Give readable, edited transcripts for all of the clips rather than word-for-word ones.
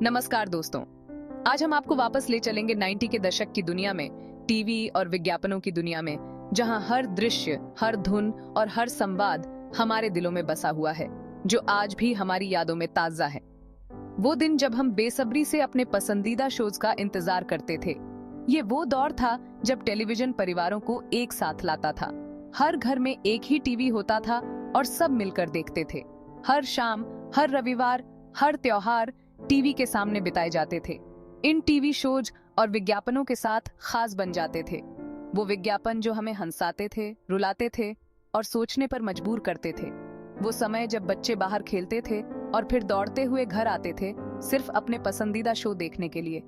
नमस्कार दोस्तों, आज हम आपको वापस ले चलेंगे 90 के दशक की दुनिया में, टीवी और विज्ञापनों की दुनिया में, जहां हर दृश्य, हर धुन और हर संवाद हमारे दिलों में बसा हुआ है, जो आज भी हमारी यादों में ताजा है। वो दिन जब हम बेसब्री से अपने पसंदीदा शोज का इंतजार करते थे। ये वो दौर था जब टेलीविजन परिवारों को एक साथ लाता था। हर घर में एक ही टीवी होता था और सब मिलकर देखते थे। हर शाम, हर रविवार, हर त्योहार टीवी के सामने बिताए जाते थे। इन टीवी शोज और विज्ञापनों के साथ खास बन जाते थे। वो विज्ञापन जो हमें हंसाते थे, रुलाते थे और सोचने पर मजबूर करते थे। वो समय जब बच्चे बाहर खेलते थे और फिर दौड़ते हुए घर आते थे, सिर्फ अपने पसंदीदा शो देखने के लिए।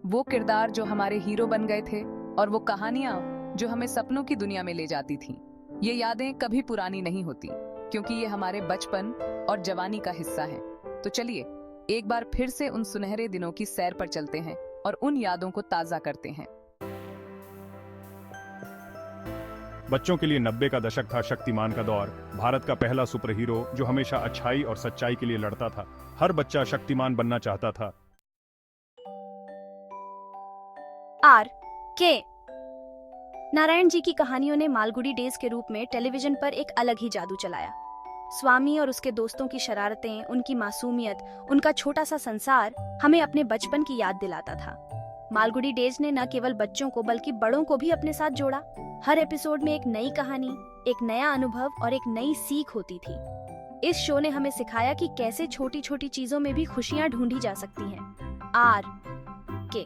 वो किरदार जो हमारे हीरो बन गए थे और वो कहानियां जो हमें सपनों की दुनिया में ले जाती थीं। ये यादें कभी पुरानी नहीं होती, क्योंकि ये हमारे बचपन और जवानी का हिस्सा है। तो चलिए एक बार फिर से उन सुनहरे दिनों की सैर पर चलते हैं और उन यादों को ताजा करते हैं। बच्चों के लिए 90 का दशक था शक्तिमान का दौर। भारत का पहला सुपर हीरो जो हमेशा अच्छाई और सच्चाई के लिए लड़ता था। हर बच्चा शक्तिमान बनना चाहता था। आर के नारायण जी की कहानियों ने मालगुडी डेज के रूप में टेलीविजन पर एक अलग ही जादू चलाया। स्वामी और उसके दोस्तों की शरारतें, उनकी मासूमियत, उनका छोटा सा संसार हमें अपने बचपन की याद दिलाता था। मालगुडी डेज ने न केवल बच्चों को बल्कि बड़ों को भी अपने साथ जोड़ा। हर एपिसोड में एक नई कहानी, एक नया अनुभव और एक नई सीख होती थी। इस शो ने हमें सिखाया कि कैसे छोटी छोटी चीजों में भी खुशियां ढूंढी जा सकती हैं। आर के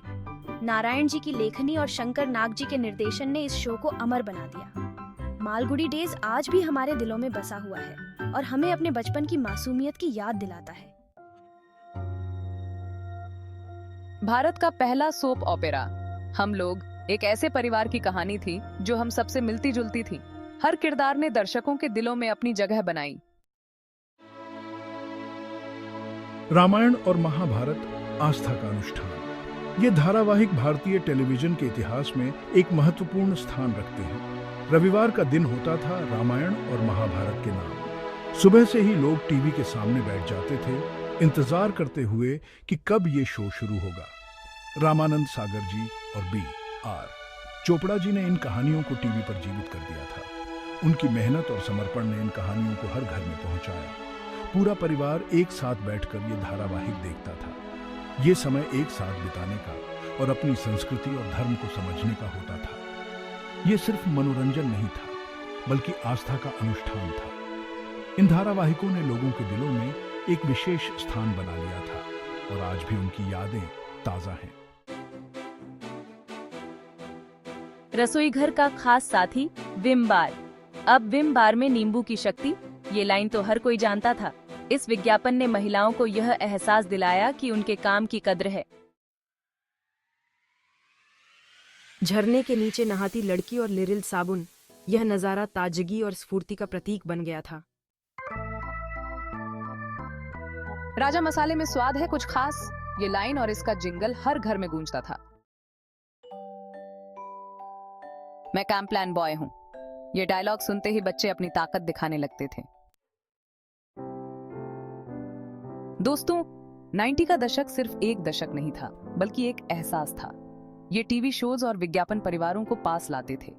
नारायण जी की लेखनी और शंकर नाग जी के निर्देशन ने इस शो को अमर बना दिया। मालगुडी डेज आज भी हमारे दिलों में बसा हुआ है और हमें अपने बचपन की मासूमियत की याद दिलाता है। भारत का पहला सोप ओपेरा हम लोग एक ऐसे परिवार की कहानी थी जो हम सबसे मिलती जुलती थी। हर किरदार ने दर्शकों के दिलों में अपनी जगह बनाई। रामायण और महाभारत आस्था का अनुष्ठान। ये धारावाहिक भारतीय टेलीविजन के इतिहास में एक महत्वपूर्ण स्थान रखते हैं। रविवार का दिन होता था रामायण और महाभारत के नाम। सुबह से ही लोग टीवी के सामने बैठ जाते थे, इंतजार करते हुए कि कब ये शो शुरू होगा। रामानंद सागर जी और B.R. चोपड़ा जी ने इन कहानियों को टीवी पर जीवित कर दिया था। उनकी मेहनत और समर्पण ने इन कहानियों को हर घर में पहुंचाया। पूरा परिवार एक साथ बैठकर ये धारावाहिक देखता था। ये समय एक साथ बिताने का और अपनी संस्कृति और धर्म को समझने का होता था। ये सिर्फ मनोरंजन नहीं था, बल्कि आस्था का अनुष्ठान था। इन धारावाहिकों ने लोगों के दिलों में एक विशेष स्थान बना लिया था और आज भी उनकी यादें ताजा हैं। रसोई घर का खास साथी विम बार। अब विम बार में नींबू की शक्ति, ये लाइन तो हर कोई जानता था। इस विज्ञापन ने महिलाओं को यह एहसास दिलाया कि उनके काम की कद्र है। झरने के नीचे नहाती लड़की और लिरिल साबुन, यह नजारा ताजगी और स्फूर्ति का प्रतीक बन गया था। राजा मसाले में स्वाद है कुछ खास, ये लाइन और इसका जिंगल हर घर में गूंजता था। मैं कैंपप्लान बॉय हूं, ये डायलॉग सुनते ही बच्चे अपनी ताकत दिखाने लगते थे। दोस्तों, 90 का दशक सिर्फ एक दशक नहीं था, बल्कि एक एहसास था। ये टीवी शोज और विज्ञापन परिवारों को पास लाते थे।